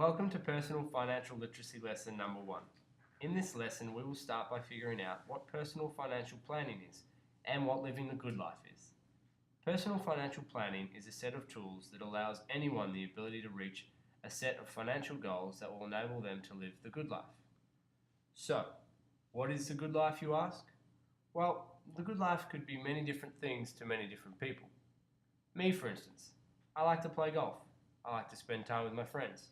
Welcome to Personal Financial Literacy Lesson number 1. In this lesson, we will start by figuring out what personal financial planning is and what living the good life is. Personal financial planning is a set of tools that allows anyone the ability to reach a set of financial goals that will enable them to live the good life. So, what is the good life, you ask? Well, the good life could be many different things to many different people. Me, for instance, I like to play golf. I like to spend time with my friends.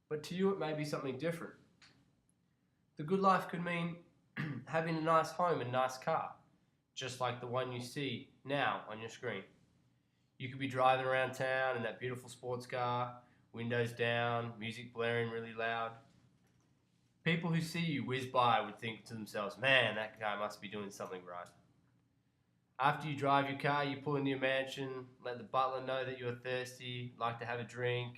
But to you it may be something different. The good life could mean having a nice home and a nice car, just like the one you see now on your screen. You could be driving around town in that beautiful sports car, windows down, music blaring really loud. People who see you whiz by would think to themselves, man, that guy must be doing something right. After you drive your car, you pull into your mansion, let the butler know that you're thirsty, like to have a drink.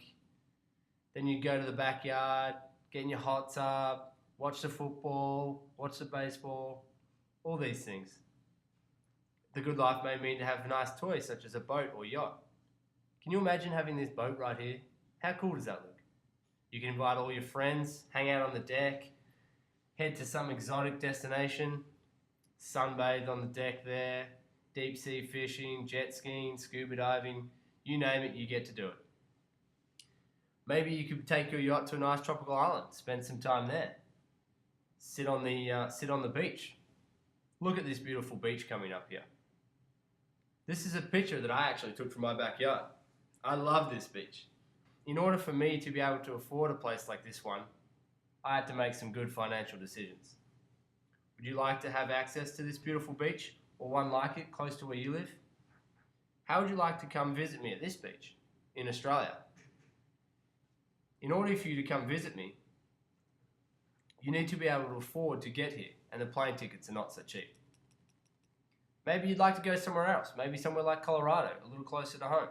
Then you go to the backyard, get in your hot tub, watch the football, watch the baseball, all these things. The good life may mean to have nice toys such as a boat or yacht. Can you imagine having this boat right here? How cool does that look? You can invite all your friends, hang out on the deck, head to some exotic destination, sunbathe on the deck there, deep sea fishing, jet skiing, scuba diving, you name it, you get to do it. Maybe you could take your yacht to a nice tropical island, spend some time there. Sit on the beach. Look at this beautiful beach coming up here. This is a picture that I actually took from my backyard. I love this beach. In order for me to be able to afford a place like this one, I had to make some good financial decisions. Would you like to have access to this beautiful beach, or one like it close to where you live? How would you like to come visit me at this beach in Australia? In order for you to come visit me, you need to be able to afford to get here, and the plane tickets are not so cheap. Maybe you'd like to go somewhere else, maybe somewhere like Colorado, a little closer to home.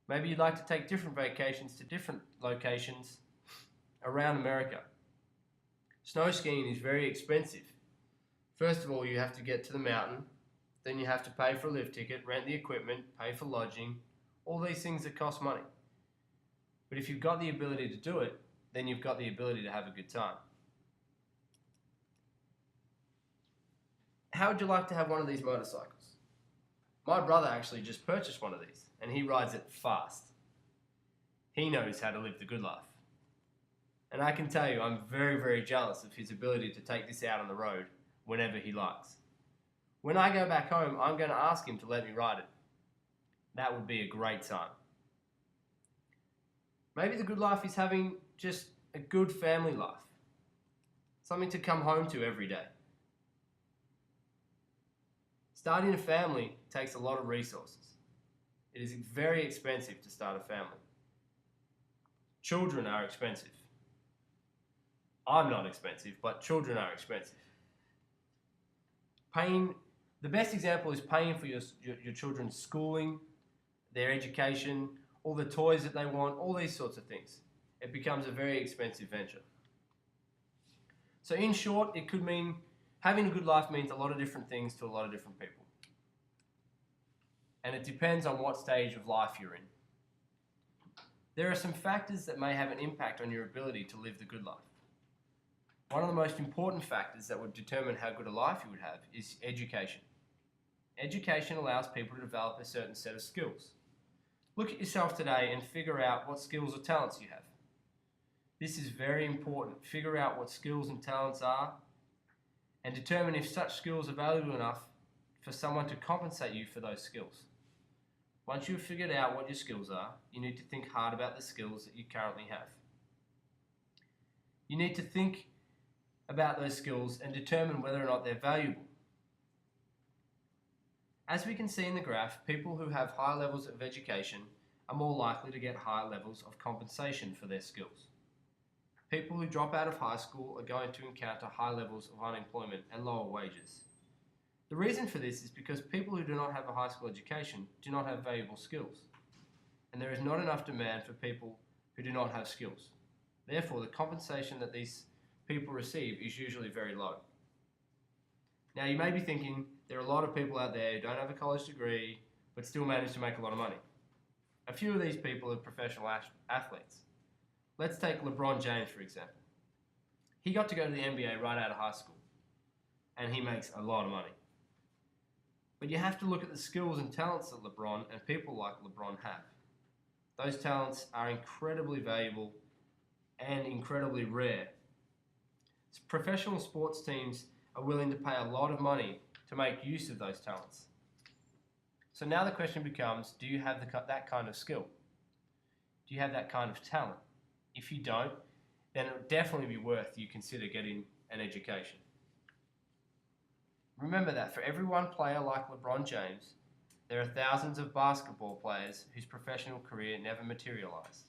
Maybe you'd like to take different vacations to different locations around America. Snow skiing is very expensive. First of all, you have to get to the mountain, then you have to pay for a lift ticket, rent the equipment, pay for lodging, all these things that cost money. But if you've got the ability to do it, then you've got the ability to have a good time. How would you like to have one of these motorcycles? My brother actually just purchased one of these, and he rides it fast. He knows how to live the good life. And I can tell you, I'm very, very jealous of his ability to take this out on the road whenever he likes. When I go back home, I'm going to ask him to let me ride it. That would be a great time. Maybe the good life is having just a good family life. Something to come home to every day. Starting a family takes a lot of resources. It is very expensive to start a family. Children are expensive. I'm not expensive, but children are expensive. The best example is paying for your children's schooling, their education, all the toys that they want, all these sorts of things. It becomes a very expensive venture. So in short, it could mean having a good life means a lot of different things to a lot of different people. And it depends on what stage of life you're in. There are some factors that may have an impact on your ability to live the good life. One of the most important factors that would determine how good a life you would have is education. Education allows people to develop a certain set of skills. Look at yourself today and figure out what skills or talents you have. This is very important. Figure out what skills and talents are and determine if such skills are valuable enough for someone to compensate you for those skills. Once you've figured out what your skills are, you need to think hard about the skills that you currently have. You need to think about those skills and determine whether or not they're valuable. As we can see in the graph, people who have high levels of education are more likely to get high levels of compensation for their skills. People who drop out of high school are going to encounter high levels of unemployment and lower wages. The reason for this is because people who do not have a high school education do not have valuable skills, and there is not enough demand for people who do not have skills. Therefore, the compensation that these people receive is usually very low. Now you may be thinking, there are a lot of people out there who don't have a college degree but still manage to make a lot of money. A few of these people are professional athletes. Let's take LeBron James, for example. He got to go to the NBA right out of high school, and he makes a lot of money. But you have to look at the skills and talents that LeBron and people like LeBron have. Those talents are incredibly valuable and incredibly rare. Professional sports teams are willing to pay a lot of money to make use of those talents. So now the question becomes, do you have that kind of skill? Do you have that kind of talent? If you don't, then it would definitely be worth you consider getting an education. Remember that for every one player like LeBron James, there are thousands of basketball players whose professional career never materialized.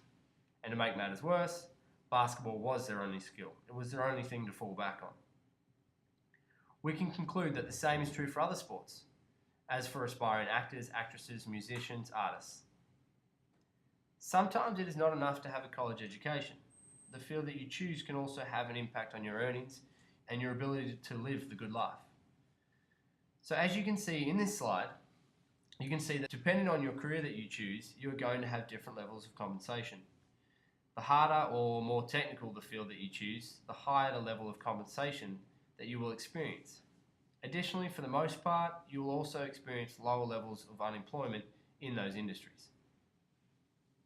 And to make matters worse, basketball was their only skill. It was their only thing to fall back on. We can conclude that the same is true for other sports, as for aspiring actors, actresses, musicians, artists. Sometimes it is not enough to have a college education. The field that you choose can also have an impact on your earnings and your ability to live the good life. So as you can see in this slide, you can see that depending on your career that you choose, you are going to have different levels of compensation. The harder or more technical the field that you choose, the higher the level of compensation that you will experience. Additionally, for the most part, you will also experience lower levels of unemployment in those industries.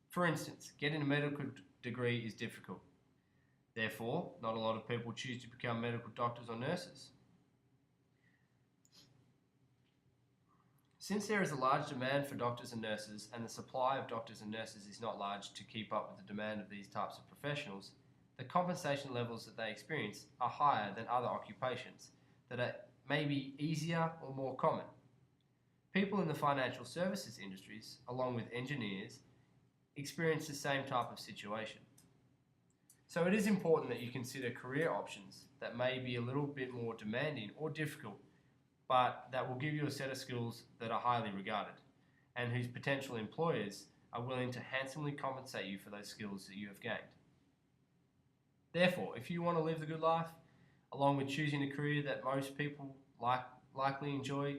For instance, getting a medical degree is difficult. Therefore, not a lot of people choose to become medical doctors or nurses. Since there is a large demand for doctors and nurses, and the supply of doctors and nurses is not large to keep up with the demand of these types of professionals, the compensation levels that they experience are higher than other occupations that are maybe easier or more common. People in the financial services industries, along with engineers, experience the same type of situation. So it is important that you consider career options that may be a little bit more demanding or difficult, but that will give you a set of skills that are highly regarded and whose potential employers are willing to handsomely compensate you for those skills that you have gained. Therefore, if you want to live the good life, along with choosing a career that most people likely enjoy,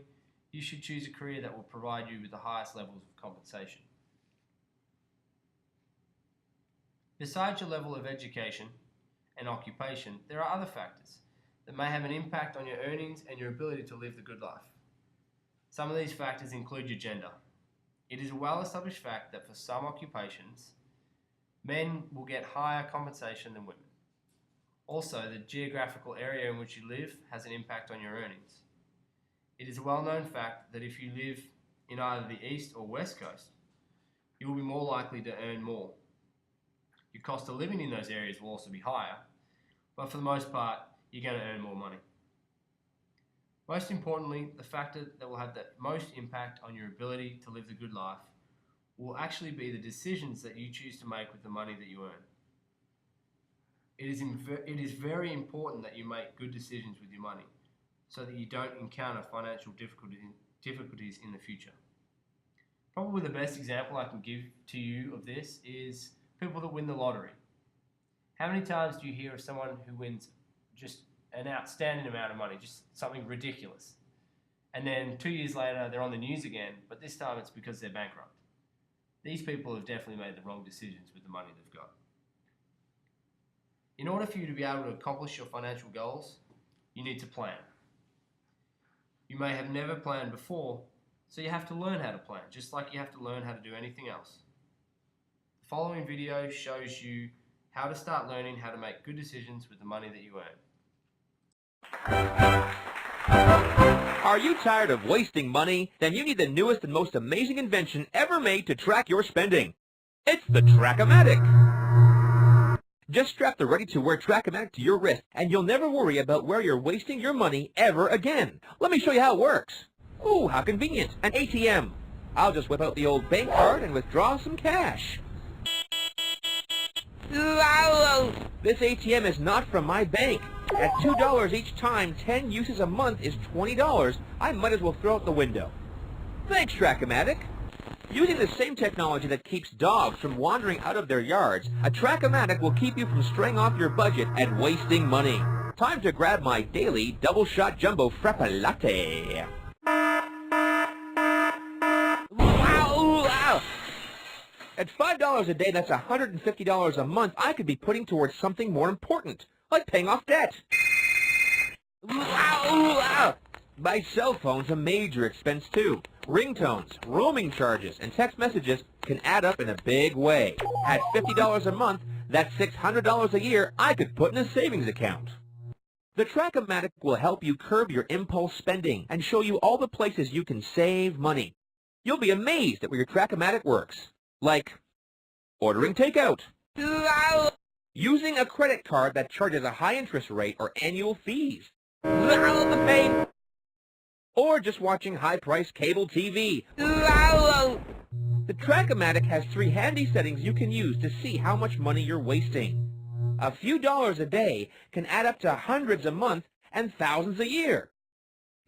you should choose a career that will provide you with the highest levels of compensation. Besides your level of education and occupation, there are other factors that may have an impact on your earnings and your ability to live the good life. Some of these factors include your gender. It is a well-established fact that for some occupations, men will get higher compensation than women. Also, the geographical area in which you live has an impact on your earnings. It is a well-known fact that if you live in either the East or West Coast, you will be more likely to earn more. Your cost of living in those areas will also be higher, but for the most part, you're going to earn more money. Most importantly, the factor that will have the most impact on your ability to live the good life will actually be the decisions that you choose to make with the money that you earn. It is very important that you make good decisions with your money so that you don't encounter financial difficulties in the future. Probably the best example I can give to you of this is people that win the lottery. How many times do you hear of someone who wins just an outstanding amount of money, just something ridiculous, and then 2 years later they're on the news again, but this time it's because they're bankrupt? These people have definitely made the wrong decisions with the money they've got. In order for you to be able to accomplish your financial goals, you need to plan. You may have never planned before, so you have to learn how to plan, just like you have to learn how to do anything else. The following video shows you how to start learning how to make good decisions with the money that you earn. Are you tired of wasting money? Then you need the newest and most amazing invention ever made to track your spending. It's the Track-O-Matic. Just strap the ready-to-wear Track-O-Matic to your wrist, and you'll never worry about where you're wasting your money ever again. Let me show you how it works. Ooh, how convenient. An ATM. I'll just whip out the old bank card and withdraw some cash. This ATM is not from my bank. At $2 each time, 10 uses a month is $20. I might as well throw out the window. Thanks, Track-O-Matic. Using the same technology that keeps dogs from wandering out of their yards, a Track-O-Matic will keep you from straying off your budget and wasting money. Time to grab my daily double-shot jumbo frappe latte. Wow! At $5 a day, that's $150 a month I could be putting towards something more important, like paying off debt. My cell phone's a major expense too. Ringtones, roaming charges, and text messages can add up in a big way. At $50 a month, that's $600 a year I could put in a savings account. The Track-O-Matic will help you curb your impulse spending and show you all the places you can save money. You'll be amazed at where your Track-O-Matic works. Like ordering takeout, using a credit card that charges a high interest rate or annual fees, the pain, or just watching high-priced cable TV. The Track-O-Matic has 3 handy settings you can use to see how much money you're wasting. A few dollars a day can add up to hundreds a month and thousands a year.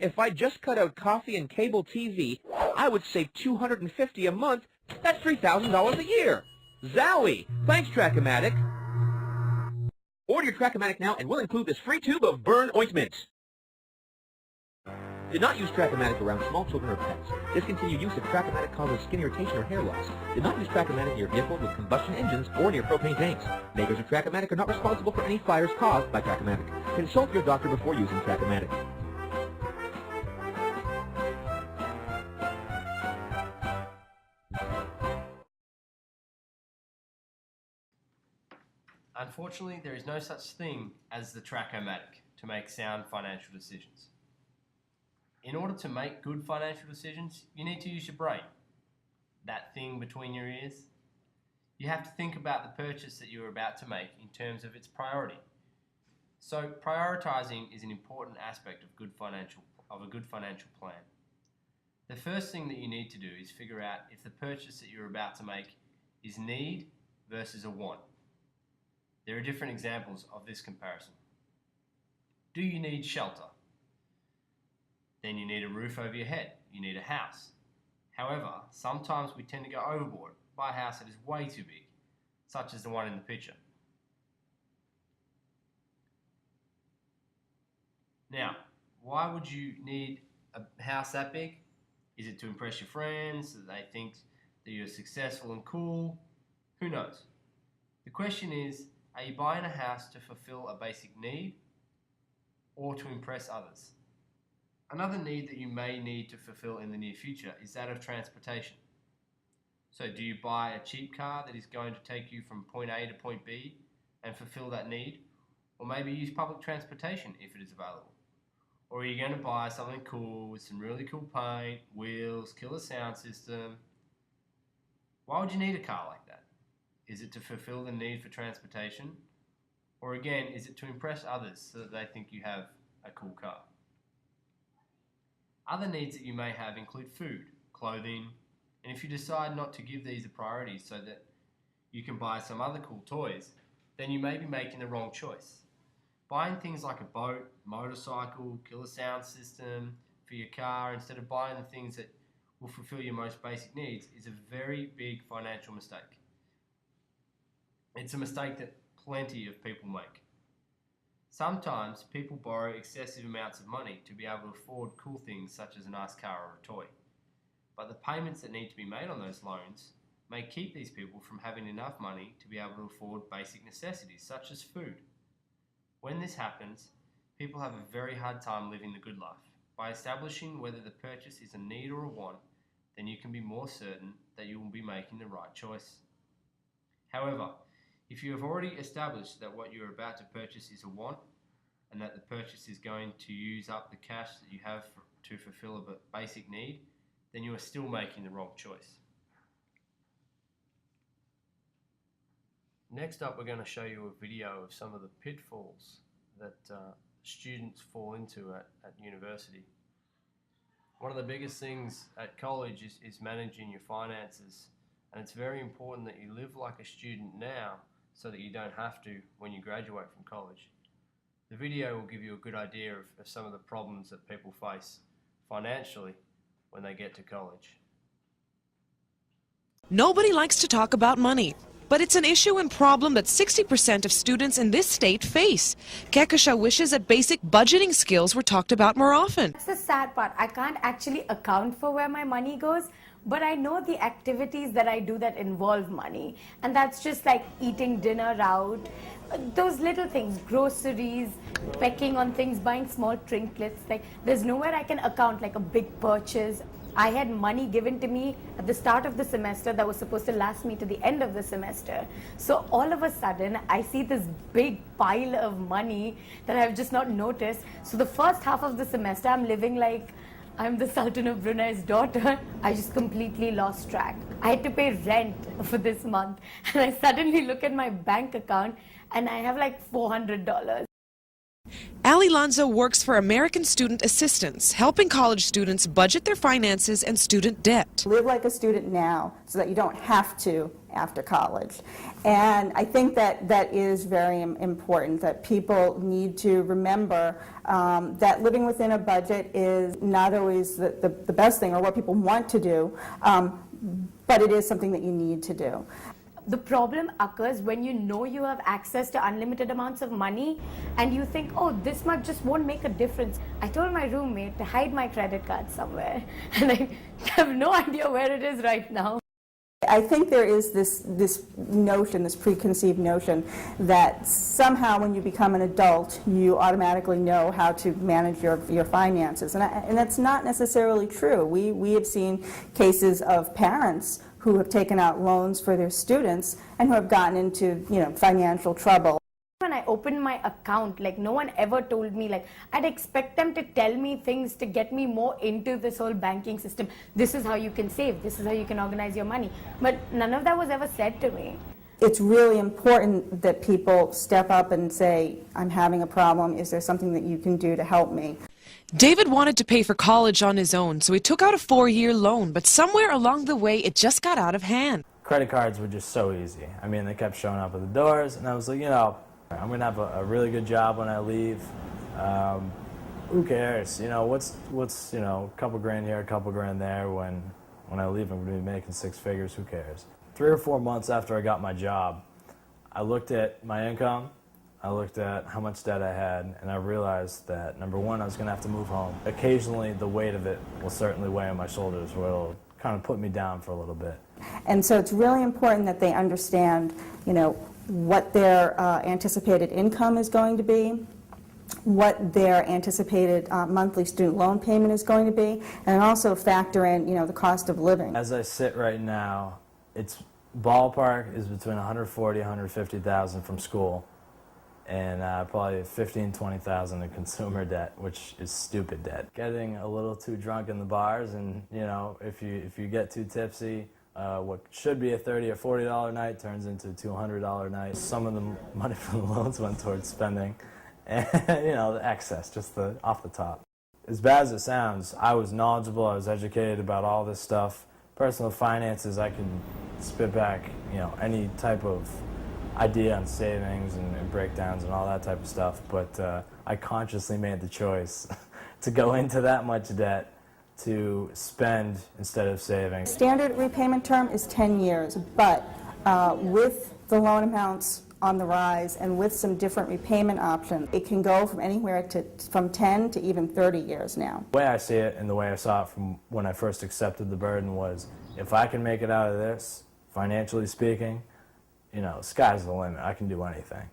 If I just cut out coffee and cable TV, I would save $250 a month. That's $3,000 a year. Zowie! Thanks, Track-O-Matic. Order your Track-O-Matic now and we'll include this free tube of burn ointment. Do not use Track-O-Matic around small children or pets. Discontinue use if Track-O-Matic causes skin irritation or hair loss. Do not use Track-O-Matic near vehicles with combustion engines or near propane tanks. Makers of Track-O-Matic are not responsible for any fires caused by Track-O-Matic. Consult your doctor before using Track-O-Matic. Unfortunately, there is no such thing as the Track-O-Matic to make sound financial decisions. In order to make good financial decisions, you need to use your brain. That thing between your ears. You have to think about the purchase that you're about to make in terms of its priority. So prioritizing is an important aspect of a good financial plan. The first thing that you need to do is figure out if the purchase that you're about to make is need versus a want. There are different examples of this comparison. Do you need shelter? Then you need a roof over your head. You need a house. However, sometimes we tend to go overboard, buy a house that is way too big, such as the one in the picture. Now, why would you need a house that big? Is it to impress your friends, so that they think that you're successful and cool? Who knows? The question is, are you buying a house to fulfill a basic need or to impress others? Another need that you may need to fulfill in the near future is that of transportation. So do you buy a cheap car that is going to take you from point A to point B and fulfill that need? Or maybe use public transportation if it is available? Or are you going to buy something cool with some really cool paint, wheels, killer sound system? Why would you need a car like that? Is it to fulfill the need for transportation? Or again, is it to impress others so that they think you have a cool car? Other needs that you may have include food, clothing, and if you decide not to give these a priority so that you can buy some other cool toys, then you may be making the wrong choice. Buying things like a boat, motorcycle, killer sound system for your car instead of buying the things that will fulfill your most basic needs is a very big financial mistake. It's a mistake that plenty of people make. Sometimes people borrow excessive amounts of money to be able to afford cool things such as a nice car or a toy. But the payments that need to be made on those loans may keep these people from having enough money to be able to afford basic necessities such as food. When this happens, people have a very hard time living the good life. By establishing whether the purchase is a need or a want, then you can be more certain that you will be making the right choice. However, if you have already established that what you are about to purchase is a want, and that the purchase is going to use up the cash that you have to fulfill a basic need, then you are still making the wrong choice. Next up, we're going to show you a video of some of the pitfalls that students fall into at university. One of the biggest things at college is managing your finances, and it's very important that you live like a student now so that you don't have to when you graduate from college. The video will give you a good idea of some of the problems that people face financially when they get to college. Nobody likes to talk about money, but it's an issue and problem that 60% of students in this state face. Kekasha wishes that basic budgeting skills were talked about more often. That's the sad part. I can't actually account for where my money goes. but I know the activities that I do that involve money, and that's just like eating dinner out, those little things, groceries, pecking on things, buying small trinkets. Like, there's nowhere I can account like a big purchase. I had money given to me at the start of the semester that was supposed to last me to the end of the semester. So all of a sudden, I see this big pile of money that I've just not noticed. So the first half of the semester, I'm living like I'm the Sultan of Brunei's daughter. I just completely lost track. I had to pay rent for this month, and I suddenly look at my bank account and I have like $400. Ali Lanza works for American Student Assistance, helping college students budget their finances and student debt. Live like a student now so that you don't have to after college. And I think that that is very important, that people need to remember that living within a budget is not always the best thing or what people want to do, but it is something that you need to do. The problem occurs when you know you have access to unlimited amounts of money and you think, oh, this much just won't make a difference. I told my roommate to hide my credit card somewhere, and I have no idea where it is right now. I think there is this notion, this preconceived notion, that somehow when you become an adult, you automatically know how to manage your finances. And that's not necessarily true. We have seen cases of parents who have taken out loans for their students and who have gotten into, financial trouble. When I opened my account, like, no one ever told me, like, I'd expect them to tell me things to get me more into this whole banking system. This is how you can save, this is how you can organize your money. But none of that was ever said to me. It's really important that people step up and say, I'm having a problem, is there something that you can do to help me? David wanted to pay for college on his own, so he took out a 4-year loan, but somewhere along the way it just got out of hand. Credit cards were just so easy. I mean, they kept showing up at the doors, and I was like, I'm going to have a really good job when I leave. Who cares? What's a couple grand here, a couple grand there. When I leave, I'm going to be making 6 figures. Who cares? 3 or 4 months after I got my job, I looked at my income, I looked at how much debt I had, and I realized that, number one, I was going to have to move home. Occasionally, the weight of it will certainly weigh on my shoulders, where it'll kind of put me down for a little bit. And so it's really important that they understand, what their anticipated income is going to be, what their anticipated monthly student loan payment is going to be, and also factor in, the cost of living. As I sit right now, it's ballpark is between 140, 150,000 from school, and probably 15, 20,000 in consumer debt, which is stupid debt. Getting a little too drunk in the bars, and if you get too tipsy, what should be a $30 or $40 night turns into a $200 night. Some of the money from the loans went towards spending, and the excess, just off the top. As bad as it sounds, I was knowledgeable, I was educated about all this stuff. Personal finances, I can spit back, any type of idea on savings and breakdowns and all that type of stuff, but I consciously made the choice to go into that much debt to spend instead of saving. Standard repayment term is 10 years, but with the loan amounts on the rise and with some different repayment options, it can go from anywhere from 10 to even 30 years now. The way I see it and the way I saw it from when I first accepted the burden was, if I can make it out of this, financially speaking, sky's the limit. I can do anything.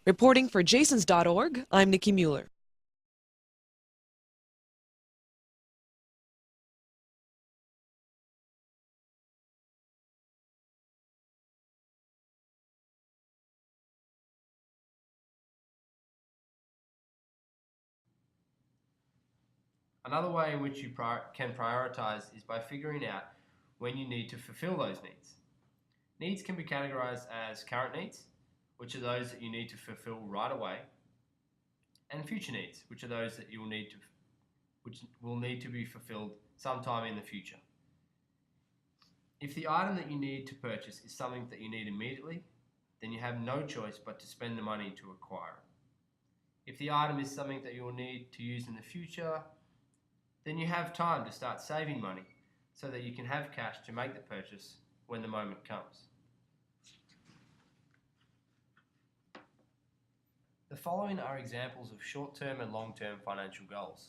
Reporting for Jasons.org, I'm Nikki Mueller. Another way in which you can prioritize is by figuring out when you need to fulfill those needs. Needs can be categorized as current needs, which are those that you need to fulfill right away, and future needs, which are those that which will need to be fulfilled sometime in the future. If the item that you need to purchase is something that you need immediately, then you have no choice but to spend the money to acquire it. If the item is something that you will need to use in the future, then you have time to start saving money so that you can have cash to make the purchase when the moment comes. The following are examples of short-term and long-term financial goals.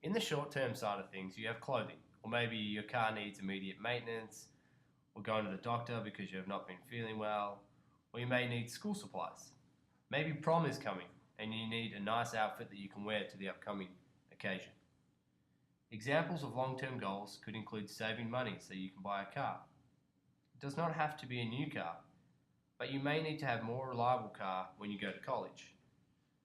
In the short-term side of things, you have clothing, Or maybe your car needs immediate maintenance, or going to the doctor because you have not been feeling well, or you may need school supplies. Maybe prom is coming and you need a nice outfit that you can wear to the upcoming occasion. Examples of long-term goals could include saving money so you can buy a car. It does not have to be a new car, but you may need to have a more reliable car when you go to college,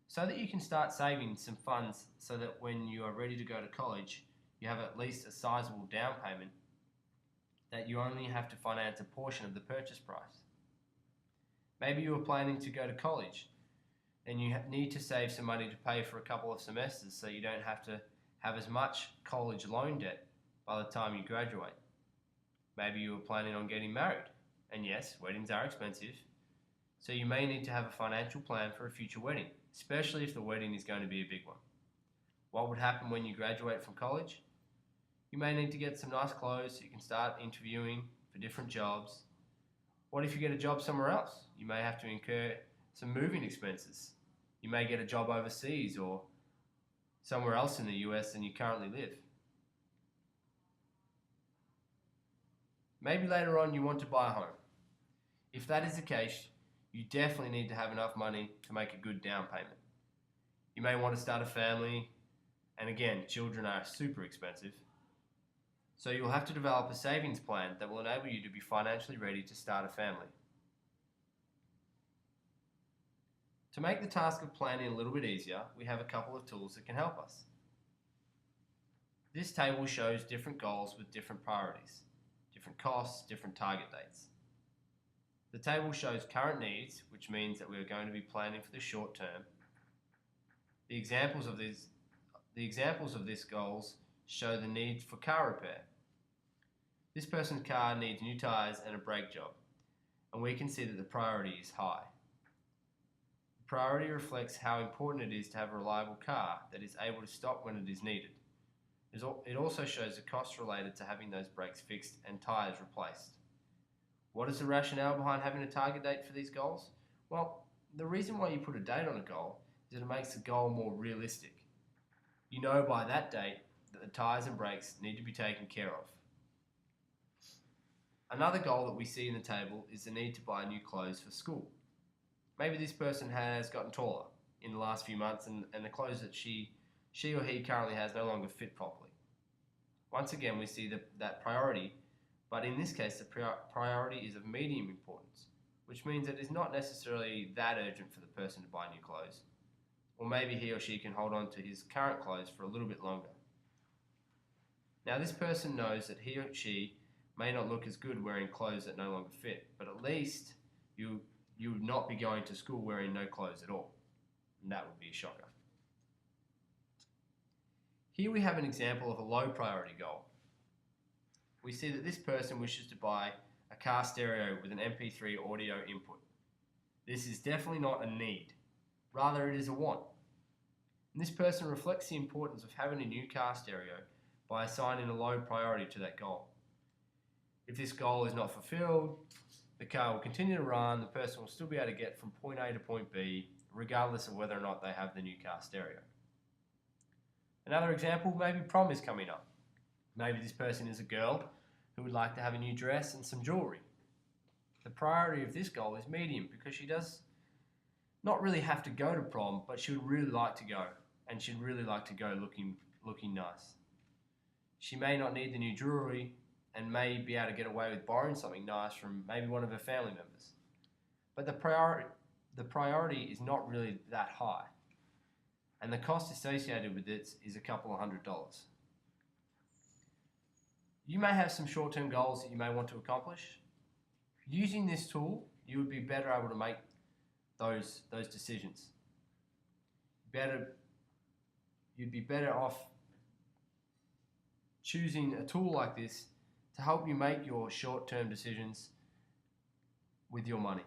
so that you can start saving some funds so that when you are ready to go to college, you have at least a sizable down payment that you only have to finance a portion of the purchase price. Maybe you are planning to go to college and you need to save some money to pay for a couple of semesters so you don't have to have as much college loan debt by the time you graduate. Maybe you are planning on getting married, and yes, weddings are expensive, so you may need to have a financial plan for a future wedding, especially if the wedding is going to be a big one. What would happen when you graduate from college? You may need to get some nice clothes so you can start interviewing for different jobs. What if you get a job somewhere else? You may have to incur some moving expenses. You may get a job overseas or somewhere else in the US than you currently live. Maybe later on you want to buy a home. If that is the case, you definitely need to have enough money to make a good down payment. You may want to start a family, and again, children are super expensive. So you'll have to develop a savings plan that will enable you to be financially ready to start a family. To make the task of planning a little bit easier, we have a couple of tools that can help us. This table shows different goals with different priorities, different costs, different target dates. The table shows current needs, which means that we are going to be planning for the short term. The examples of these goals show the need for car repair. This person's car needs new tires and a brake job, and we can see that the priority is high. The priority reflects how important it is to have a reliable car that is able to stop when it is needed. It also shows the costs related to having those brakes fixed and tires replaced. What is the rationale behind having a target date for these goals? Well, the reason why you put a date on a goal is that it makes the goal more realistic. You know by that date that the tires and brakes need to be taken care of. Another goal that we see in the table is the need to buy new clothes for school. Maybe this person has gotten taller in the last few months and the clothes that she or he currently has no longer fit properly. Once again, we see that priority, but in this case, the priority is of medium importance, which means it is not necessarily that urgent for the person to buy new clothes, or maybe he or she can hold on to his current clothes for a little bit longer. Now, this person knows that he or she may not look as good wearing clothes that no longer fit, but at least you would not be going to school wearing no clothes at all, and that would be a shocker. Here we have an example of a low priority goal. We see that this person wishes to buy a car stereo with an MP3 audio input. This is definitely not a need, rather it is a want. And this person reflects the importance of having a new car stereo by assigning a low priority to that goal. If this goal is not fulfilled, the car will continue to run, the person will still be able to get from point A to point B, regardless of whether or not they have the new car stereo. Another example, maybe prom is coming up. Maybe this person is a girl who would like to have a new dress and some jewelry. The priority of this goal is medium because she does not really have to go to prom, but she would really like to go, and she'd really like to go looking nice. She may not need the new jewelry and may be able to get away with borrowing something nice from maybe one of her family members. But the priority is not really that high, and the cost associated with it is a couple of $100s. You may have some short-term goals that you may want to accomplish. Using this tool, you would be better able to make those decisions. You'd be better off choosing a tool like this to help you make your short-term decisions with your money.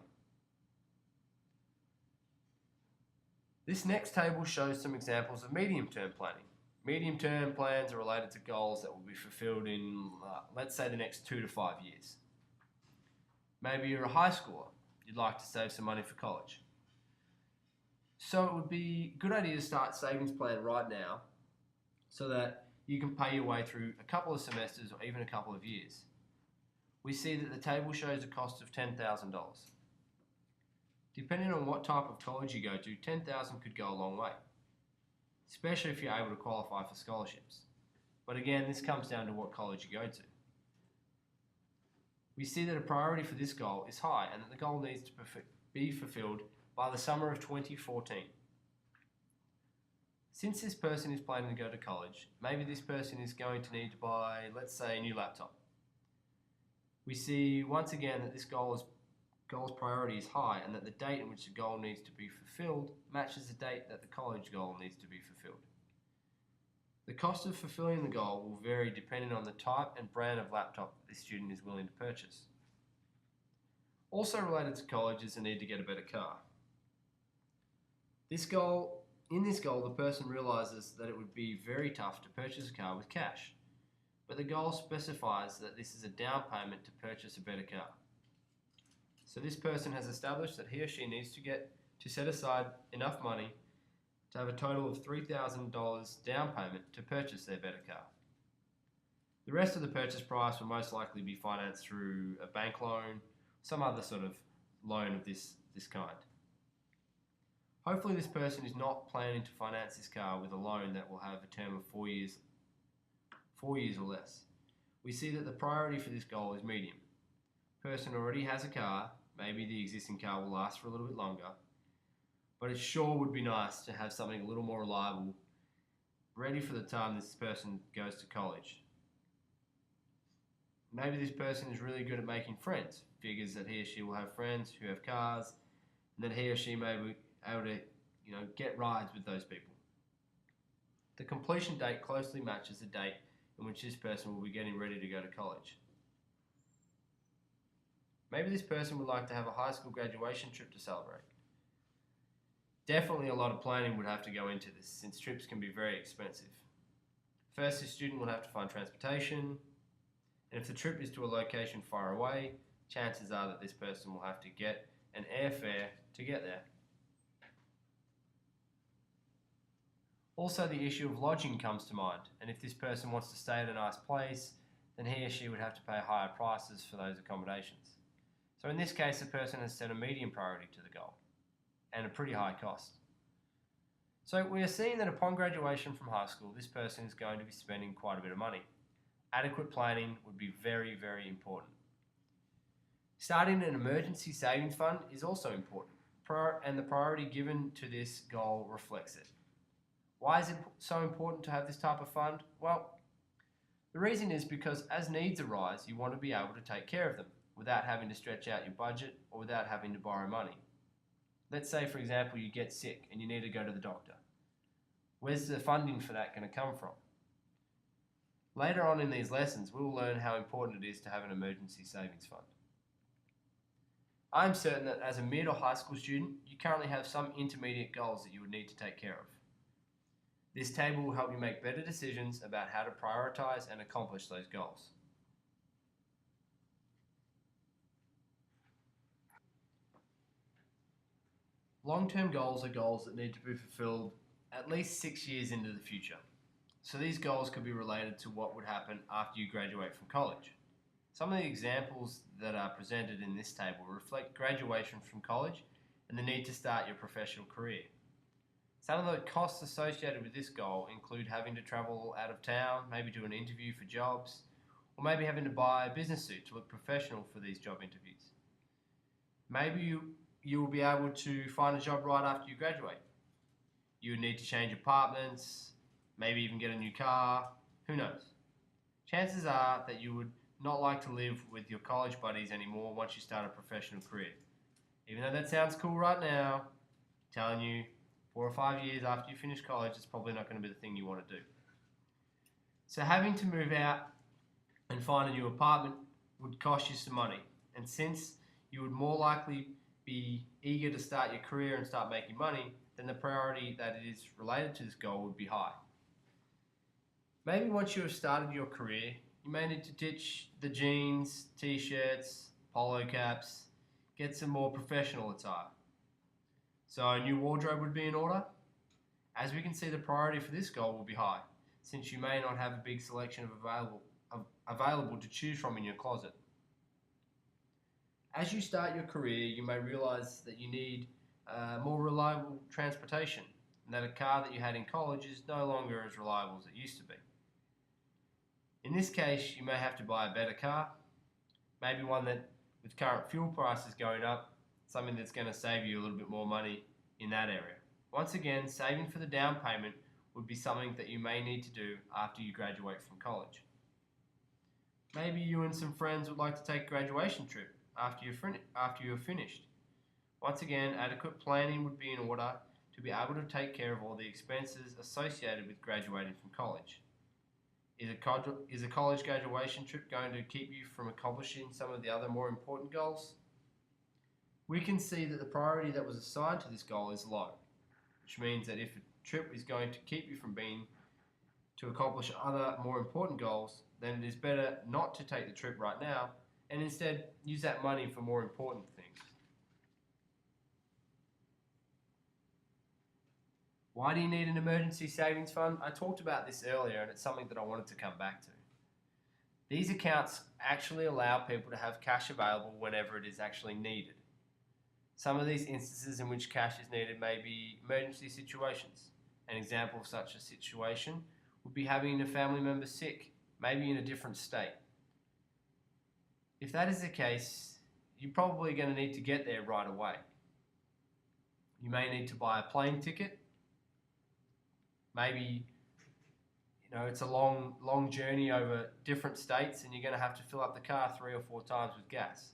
This next table shows some examples of medium-term planning. Medium-term plans are related to goals that will be fulfilled in, let's say, the next 2 to 5 years. Maybe you're a high schooler. You'd like to save some money for college. So it would be a good idea to start a savings plan right now so that you can pay your way through a couple of semesters or even a couple of years. We see that the table shows a cost of $10,000. Depending on what type of college you go to, $10,000 could go a long way, especially if you're able to qualify for scholarships. But again, this comes down to what college you go to. We see that a priority for this goal is high and that the goal needs to be fulfilled by the summer of 2014. Since this person is planning to go to college, maybe this person is going to need to buy, let's say, a new laptop. We see once again that this goal's priority is high and that the date in which the goal needs to be fulfilled matches the date that the college goal needs to be fulfilled. The cost of fulfilling the goal will vary depending on the type and brand of laptop that the student is willing to purchase. Also related to college is the need to get a better car. In this goal, the person realizes that it would be very tough to purchase a car with cash, but the goal specifies that this is a down payment to purchase a better car. So this person has established that he or she needs to set aside enough money to have a total of $3,000 down payment to purchase their better car. The rest of the purchase price will most likely be financed through a bank loan, some other sort of loan of this kind. Hopefully this person is not planning to finance this car with a loan that will have a term of 4 years or less. We see that the priority for this goal is medium. Person already has a car, maybe the existing car will last for a little bit longer, but it sure would be nice to have something a little more reliable, ready for the time this person goes to college. Maybe this person is really good at making friends, figures that he or she will have friends who have cars, and that he or she may be able to get rides with those people. The completion date closely matches the date in which this person will be getting ready to go to college. Maybe this person would like to have a high school graduation trip to celebrate. Definitely a lot of planning would have to go into this, since trips can be very expensive. First, the student will have to find transportation, and if the trip is to a location far away, chances are that this person will have to get an airfare to get there. Also, the issue of lodging comes to mind, and if this person wants to stay at a nice place, then he or she would have to pay higher prices for those accommodations. So in this case, the person has set a medium priority to the goal, and a pretty high cost. So we are seeing that upon graduation from high school, this person is going to be spending quite a bit of money. Adequate planning would be very, very important. Starting an emergency savings fund is also important, and the priority given to this goal reflects it. Why is it so important to have this type of fund? Well, the reason is because as needs arise, you want to be able to take care of them without having to stretch out your budget or without having to borrow money. Let's say, for example, you get sick and you need to go to the doctor. Where's the funding for that going to come from? Later on in these lessons, we will learn how important it is to have an emergency savings fund. I'm certain that as a mid or high school student, you currently have some intermediate goals that you would need to take care of. This table will help you make better decisions about how to prioritize and accomplish those goals. Long-term goals are goals that need to be fulfilled at least 6 years into the future. So these goals could be related to what would happen after you graduate from college. Some of the examples that are presented in this table reflect graduation from college and the need to start your professional career. Some of the costs associated with this goal include having to travel out of town, maybe do an interview for jobs, or maybe having to buy a business suit to look professional for these job interviews. Maybe you will be able to find a job right after you graduate. You would need to change apartments, maybe even get a new car, who knows. Chances are that you would not like to live with your college buddies anymore once you start a professional career. Even though that sounds cool right now, I'm telling you, 4 or 5 years after you finish college, it's probably not going to be the thing you want to do. So having to move out and find a new apartment would cost you some money. And since you would more likely be eager to start your career and start making money, then the priority that it is related to this goal would be high. Maybe once you have started your career, you may need to ditch the jeans, t-shirts, polo caps, get some more professional attire. So a new wardrobe would be in order. As we can see, the priority for this goal will be high. since you may not have a big selection available to choose from in your closet. As you start your career, you may realize that you need more reliable transportation, and that a car that you had in college is no longer as reliable as it used to be. In this case, you may have to buy a better car, maybe one that, with current fuel prices going up, something that's going to save you a little bit more money in that area. Once again, saving for the down payment would be something that you may need to do after you graduate from college. Maybe you and some friends would like to take a graduation trip after you're finished. Once again, adequate planning would be in order to be able to take care of all the expenses associated with graduating from college. Is a college graduation trip going to keep you from accomplishing some of the other more important goals? We can see that the priority that was assigned to this goal is low, which means that if a trip is going to keep you from being to accomplish other more important goals, then it is better not to take the trip right now and instead use that money for more important things. Why do you need an emergency savings fund? I talked about this earlier, and it's something that I wanted to come back to. These accounts actually allow people to have cash available whenever it is actually needed. Some of these instances in which cash is needed may be emergency situations. An example of such a situation would be having a family member sick, maybe in a different state. If that is the case, you're probably going to need to get there right away. You may need to buy a plane ticket. Maybe, it's a long journey over different states and you're going to have to fill up the car 3 or 4 times with gas.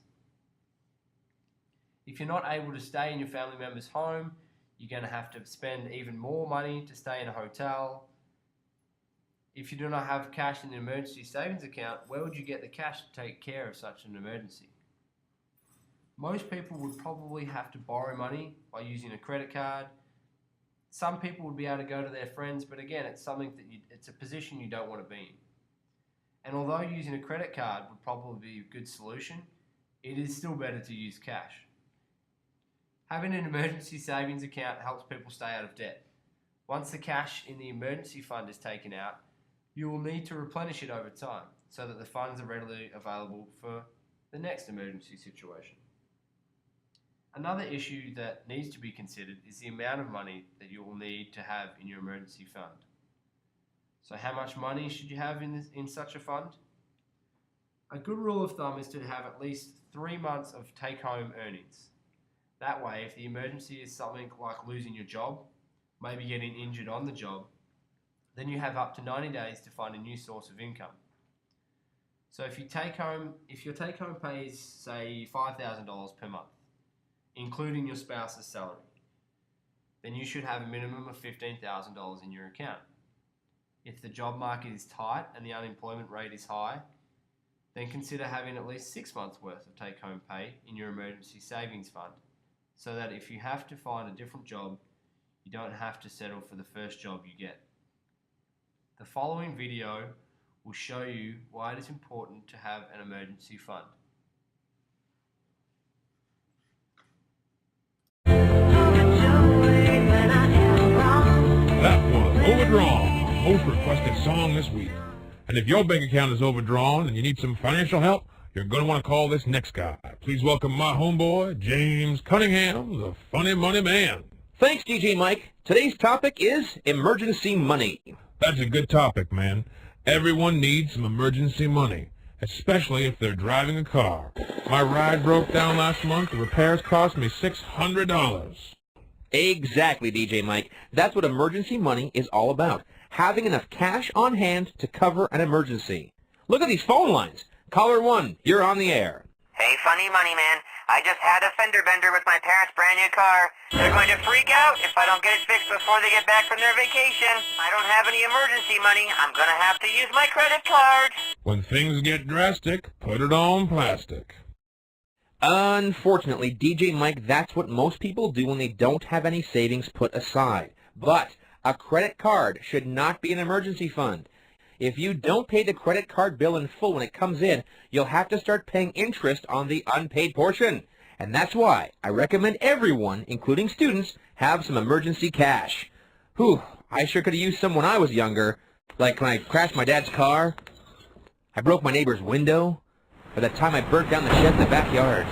If you're not able to stay in your family member's home, you're going to have to spend even more money to stay in a hotel. If you do not have cash in an emergency savings account, where would you get the cash to take care of such an emergency? Most people would probably have to borrow money by using a credit card. Some people would be able to go to their friends, but again, it's something that it's a position you don't want to be in. And although using a credit card would probably be a good solution, it is still better to use cash. Having an emergency savings account helps people stay out of debt. Once the cash in the emergency fund is taken out, you will need to replenish it over time so that the funds are readily available for the next emergency situation. Another issue that needs to be considered is the amount of money that you will need to have in your emergency fund. So how much money should you have in such a fund? A good rule of thumb is to have at least 3 months of take-home earnings. That way, if the emergency is something like losing your job, maybe getting injured on the job, then you have up to 90 days to find a new source of income. So if your take-home pay is, say, $5,000 per month, including your spouse's salary, then you should have a minimum of $15,000 in your account. If the job market is tight and the unemployment rate is high, then consider having at least 6 months worth of take-home pay in your emergency savings fund, so that if you have to find a different job, you don't have to settle for the first job you get. The following video will show you why it is important to have an emergency fund. That was Overdrawn, our most requested song this week. And if your bank account is overdrawn and you need some financial help, you're going to want to call this next guy. Please welcome my homeboy, James Cunningham, the Funny Money Man. Thanks, DJ Mike. Today's topic is emergency money. That's a good topic, man. Everyone needs some emergency money, especially if they're driving a car. My ride broke down last month. The repairs cost me $600. Exactly, DJ Mike. That's what emergency money is all about. Having enough cash on hand to cover an emergency. Look at these phone lines. Caller 1, you're on the air. Hey, Funny Money Man. I just had a fender bender with my parents' brand new car. They're going to freak out if I don't get it fixed before they get back from their vacation. I don't have any emergency money. I'm going to have to use my credit card. When things get drastic, put it on plastic. Unfortunately, DJ Mike, that's what most people do when they don't have any savings put aside. But a credit card should not be an emergency fund. If you don't pay the credit card bill in full when it comes in, you'll have to start paying interest on the unpaid portion. And that's why I recommend everyone, including students, have some emergency cash. Whew, I sure could have used some when I was younger. Like when I crashed my dad's car, I broke my neighbor's window, or that time I burnt down the shed in the backyard.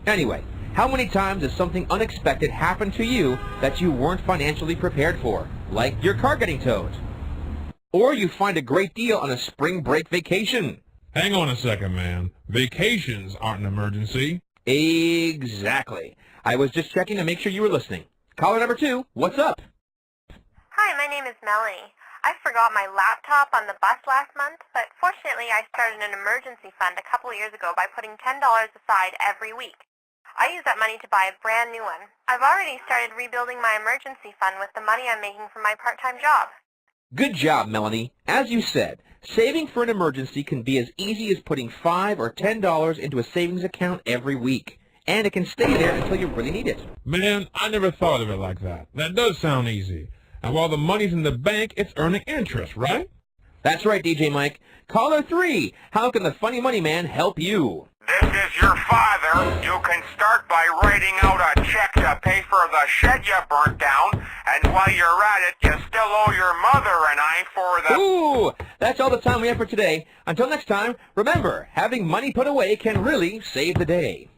Anyway, how many times has something unexpected happened to you that you weren't financially prepared for? Like your car getting towed. Or you find a great deal on a spring break vacation. Hang on a second, man. Vacations aren't an emergency. Exactly. I was just checking to make sure you were listening. Caller number 2, what's up? Hi, my name is Melanie. I forgot my laptop on the bus last month, but fortunately I started an emergency fund a couple years ago by putting $10 aside every week. I use that money to buy a brand new one. I've already started rebuilding my emergency fund with the money I'm making from my part-time job. Good job, Melanie. As you said, saving for an emergency can be as easy as putting $5 or $10 into a savings account every week. And it can stay there until you really need it. Man, I never thought of it like that. That does sound easy. And while the money's in the bank, it's earning interest, right? That's right, DJ Mike. Caller 3, how can the Funny Money Man help you? This is your father. You can start by writing out a check to pay for the shed you burnt down, and while you're at it, you still owe your mother and I for the... Ooh, that's all the time we have for today. Until next time, remember, having money put away can really save the day.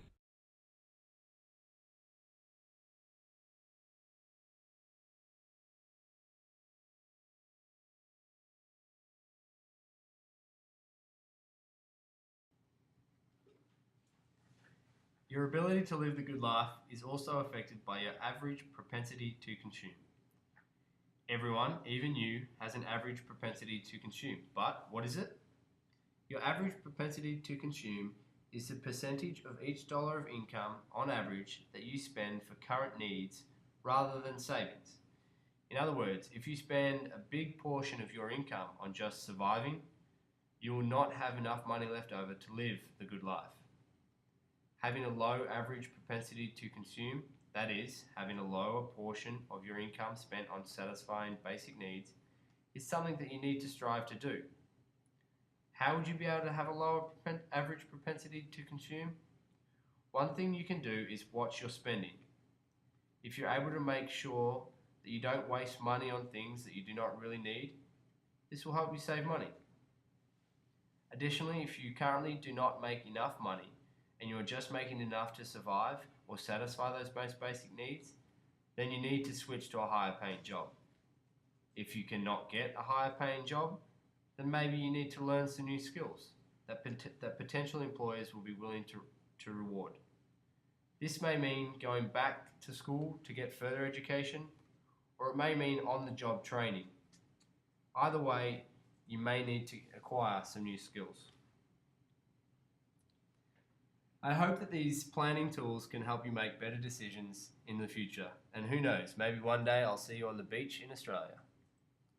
Your ability to live the good life is also affected by your average propensity to consume. Everyone, even you, has an average propensity to consume. But what is it? Your average propensity to consume is the percentage of each dollar of income on average that you spend for current needs rather than savings. In other words, if you spend a big portion of your income on just surviving, you will not have enough money left over to live the good life. Having a low average propensity to consume, that is, having a lower portion of your income spent on satisfying basic needs, is something that you need to strive to do. How would you be able to have a lower average propensity to consume? One thing you can do is watch your spending. If you're able to make sure that you don't waste money on things that you do not really need, this will help you save money. Additionally, if you currently do not make enough money, and you're just making enough to survive or satisfy those most basic needs, then you need to switch to a higher paying job. If you cannot get a higher paying job, then maybe you need to learn some new skills that potential employers will be willing to reward. This may mean going back to school to get further education, or it may mean on-the-job training. Either way, you may need to acquire some new skills. I hope that these planning tools can help you make better decisions in the future. And who knows, maybe one day I'll see you on the beach in Australia.